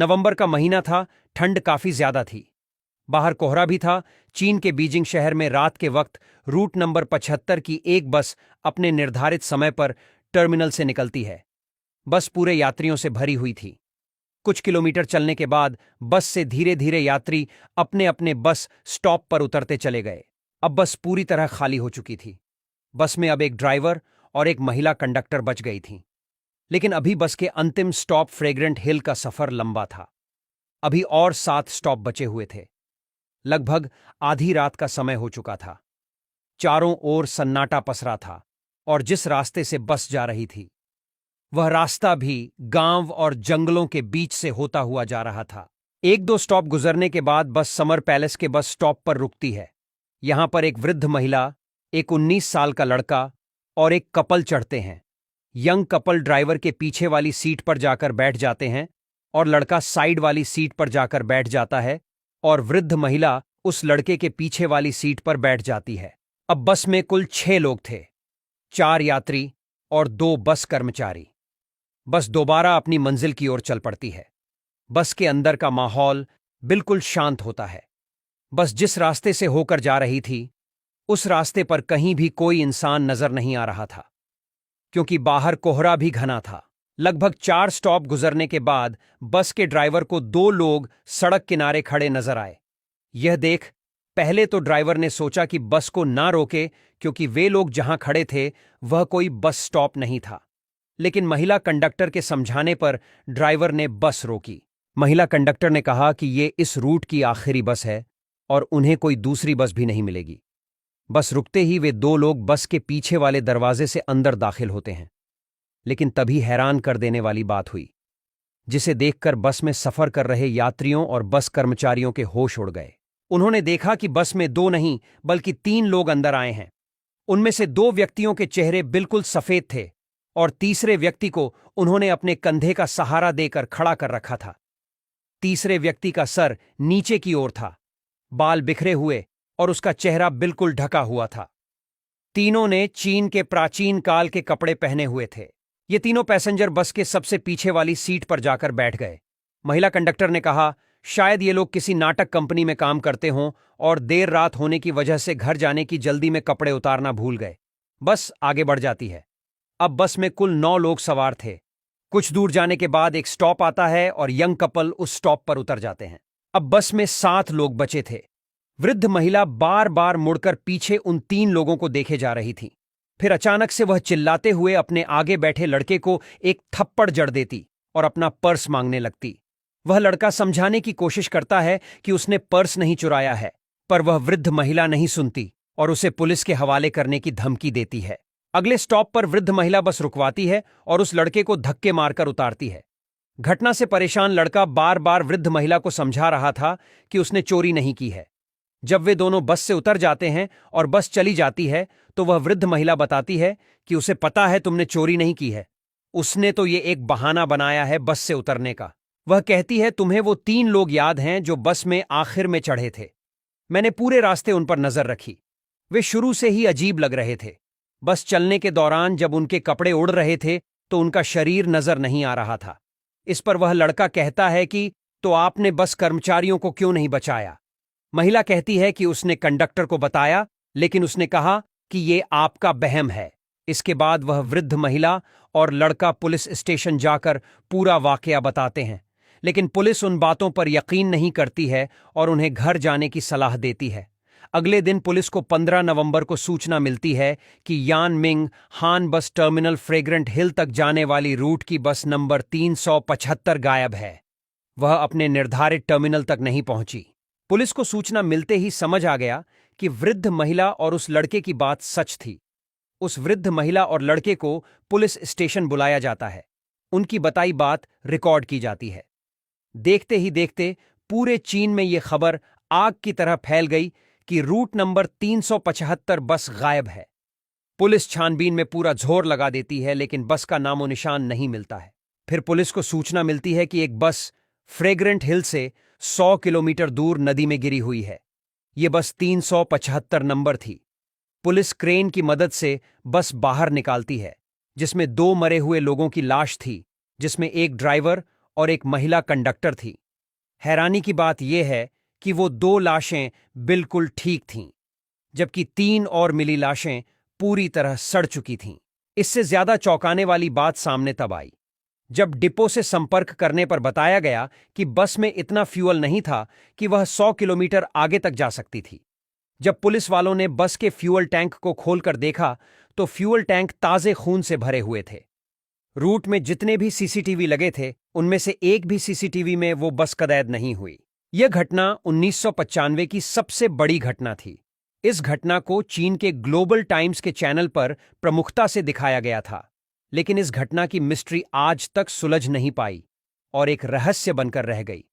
नवंबर का महीना था। ठंड काफी ज्यादा थी। बाहर कोहरा भी था। चीन के बीजिंग शहर में रात के वक्त रूट नंबर 75 की एक बस अपने निर्धारित समय पर टर्मिनल से निकलती है। बस पूरे यात्रियों से भरी हुई थी। कुछ किलोमीटर चलने के बाद बस से धीरे धीरे यात्री अपने अपने बस स्टॉप पर उतरते चले गए। अब बस पूरी तरह खाली हो चुकी थी। बस में अब एक ड्राइवर और एक महिला कंडक्टर बच गई थीं। लेकिन अभी बस के अंतिम स्टॉप फ्रेग्रेंट हिल का सफर लंबा था। अभी और 7 स्टॉप बचे हुए थे। लगभग आधी रात का समय हो चुका था। चारों ओर सन्नाटा पसरा था और जिस रास्ते से बस जा रही थी वह रास्ता भी गांव और जंगलों के बीच से होता हुआ जा रहा था। एक दो स्टॉप गुजरने के बाद बस समर पैलेस के बस स्टॉप पर रुकती है। यहां पर एक वृद्ध महिला, एक 19 साल का लड़का और एक कपल चढ़ते हैं। यंग कपल ड्राइवर के पीछे वाली सीट पर जाकर बैठ जाते हैं और लड़का साइड वाली सीट पर जाकर बैठ जाता है और वृद्ध महिला उस लड़के के पीछे वाली सीट पर बैठ जाती है। अब बस में कुल 6 लोग थे, 4 यात्री और 2 बस कर्मचारी। बस दोबारा अपनी मंजिल की ओर चल पड़ती है। बस के अंदर का माहौल बिल्कुल शांत होता है। बस जिस रास्ते से होकर जा रही थी उस रास्ते पर कहीं भी कोई इंसान नजर नहीं आ रहा था, क्योंकि बाहर कोहरा भी घना था। लगभग 4 स्टॉप गुजरने के बाद बस के ड्राइवर को 2 लोग सड़क किनारे खड़े नजर आए। यह देख पहले तो ड्राइवर ने सोचा कि बस को ना रोके, क्योंकि वे लोग जहां खड़े थे वह कोई बस स्टॉप नहीं था। लेकिन महिला कंडक्टर के समझाने पर ड्राइवर ने बस रोकी। महिला कंडक्टर ने कहा कि ये इस रूट की आखिरी बस है और उन्हें कोई दूसरी बस भी नहीं मिलेगी। बस रुकते ही वे 2 लोग बस के पीछे वाले दरवाजे से अंदर दाखिल होते हैं। लेकिन तभी हैरान कर देने वाली बात हुई, जिसे देखकर बस में सफर कर रहे यात्रियों और बस कर्मचारियों के होश उड़ गए। उन्होंने देखा कि बस में 2 नहीं बल्कि 3 लोग अंदर आए हैं। उनमें से 2 व्यक्तियों के चेहरे बिल्कुल सफेद थे और तीसरे व्यक्ति को उन्होंने अपने कंधे का सहारा देकर खड़ा कर रखा था। तीसरे व्यक्ति का सर नीचे की ओर था, बाल बिखरे हुए और उसका चेहरा बिल्कुल ढका हुआ था। तीनों ने चीन के प्राचीन काल के कपड़े पहने हुए थे। ये तीनों पैसेंजर बस के सबसे पीछे वाली सीट पर जाकर बैठ गए। महिला कंडक्टर ने कहा, शायद ये लोग किसी नाटक कंपनी में काम करते हों और देर रात होने की वजह से घर जाने की जल्दी में कपड़े उतारना भूल गए। बस आगे बढ़ जाती है। अब बस में कुल 9 लोग सवार थे। कुछ दूर जाने के बाद एक स्टॉप आता है और यंग कपल उस स्टॉप पर उतर जाते हैं। अब बस में 7 लोग बचे थे। वृद्ध महिला बार बार मुड़कर पीछे उन 3 लोगों को देखे जा रही थी। फिर अचानक से वह चिल्लाते हुए अपने आगे बैठे लड़के को एक थप्पड़ जड़ देती और अपना पर्स मांगने लगती। वह लड़का समझाने की कोशिश करता है कि उसने पर्स नहीं चुराया है, पर वह वृद्ध महिला नहीं सुनती और उसे पुलिस के हवाले करने की धमकी देती है। अगले स्टॉप पर वृद्ध महिला बस रुकवाती है और उस लड़के को धक्के मारकर उतारती है। घटना से परेशान लड़का बार बार वृद्ध महिला को समझा रहा था कि उसने चोरी नहीं की है। जब वे दोनों बस से उतर जाते हैं और बस चली जाती है तो वह वृद्ध महिला बताती है कि उसे पता है तुमने चोरी नहीं की है, उसने तो ये एक बहाना बनाया है बस से उतरने का। वह कहती है, तुम्हें वो 3 लोग याद हैं जो बस में आखिर में चढ़े थे? मैंने पूरे रास्ते उन पर नजर रखी। वे शुरू से ही अजीब लग रहे थे। बस चलने के दौरान जब उनके कपड़े उड़ रहे थे तो उनका शरीर नजर नहीं आ रहा था। इस पर वह लड़का कहता है कि तो आपने बस कर्मचारियों को क्यों नहीं बचाया? महिला कहती है कि उसने कंडक्टर को बताया, लेकिन उसने कहा कि ये आपका बहम है। इसके बाद वह वृद्ध महिला और लड़का पुलिस स्टेशन जाकर पूरा वाकया बताते हैं, लेकिन पुलिस उन बातों पर यकीन नहीं करती है और उन्हें घर जाने की सलाह देती है। अगले दिन पुलिस को 15 नवंबर को सूचना मिलती है कि यान मिंग हान बस टर्मिनल फ्रेग्रेंट हिल तक जाने वाली रूट की बस नंबर 375 गायब है। वह अपने निर्धारित टर्मिनल तक नहीं पहुंची। पुलिस को सूचना मिलते ही समझ आ गया कि वृद्ध महिला और उस लड़के की बात सच थी। उस वृद्ध महिला और लड़के को पुलिस स्टेशन बुलाया जाता है। उनकी बताई बात रिकॉर्ड की जाती है। देखते ही देखते पूरे चीन में यह खबर आग की तरह फैल गई कि रूट नंबर 375 बस गायब है। पुलिस छानबीन में पूरा जोर लगा देती है, लेकिन बस का नामो निशान नहीं मिलता है। फिर पुलिस को सूचना मिलती है कि एक बस फ्रेग्रेंट हिल से 100 किलोमीटर दूर नदी में गिरी हुई है। यह बस 375 नंबर थी। पुलिस क्रेन की मदद से बस बाहर निकालती है, जिसमें 2 मरे हुए लोगों की लाश थी, जिसमें एक ड्राइवर और एक महिला कंडक्टर थी। हैरानी की बात यह है कि वो 2 लाशें बिल्कुल ठीक थीं, जबकि 3 और मिली लाशें पूरी तरह सड़ चुकी थीं। इससे ज्यादा चौंकाने वाली बात सामने तब आई जब डिपो से संपर्क करने पर बताया गया कि बस में इतना फ्यूल नहीं था कि वह 100 किलोमीटर आगे तक जा सकती थी। जब पुलिस वालों ने बस के फ्यूल टैंक को खोलकर देखा तो फ्यूल टैंक ताजे खून से भरे हुए थे। रूट में जितने भी सीसीटीवी लगे थे उनमें से एक भी सीसीटीवी में वो बस कैद नहीं हुई। यह घटना 1995 की सबसे बड़ी घटना थी। इस घटना को चीन के ग्लोबल टाइम्स के चैनल पर प्रमुखता से दिखाया गया था, लेकिन इस घटना की मिस्ट्री आज तक सुलझ नहीं पाई और एक रहस्य बनकर रह गई।